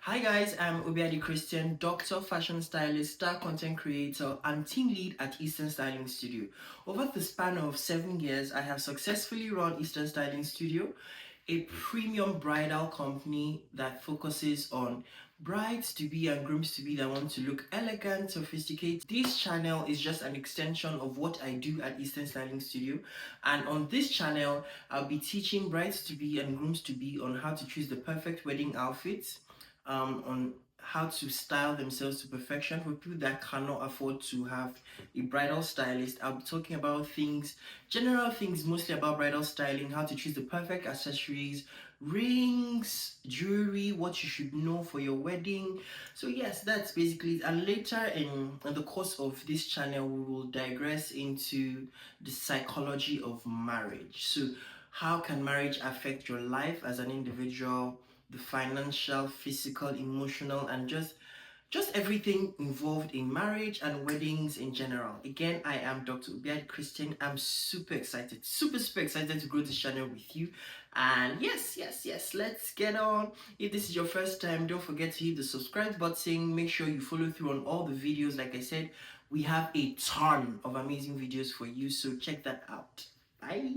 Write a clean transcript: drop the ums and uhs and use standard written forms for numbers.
Hi guys, I'm Obiadi Christian, doctor, fashion stylist, star content creator, and team lead at Eastern Styling Studio. Over the span of 7 years, I have successfully run Eastern Styling Studio, a premium bridal company that focuses on brides to be and grooms to be that want to look elegant, sophisticated. This channel is just an extension of what I do at Eastern Styling Studio, and on this channel, I'll be teaching brides to be and grooms to be on how to choose the perfect wedding outfits, on how to style themselves to perfection. For people that cannot afford to have a bridal stylist, I'll be talking about things, general things, mostly about bridal styling, how to choose the perfect accessories, rings, jewelry, what you should know for your wedding. So yes, that's basically it. And later in the course of this channel, we will digress into the psychology of marriage. So how can marriage affect your life as an individual, the financial, physical, emotional, and just everything involved in marriage and weddings in general. Again, I am Dr. Obiadi Christian. I'm super excited, super excited to grow this channel with you. And yes, let's get on. If this is your first time, don't forget to hit the subscribe button. Make sure you follow through on all the videos. Like I said, we have a ton of amazing videos for you, so check that out. Bye.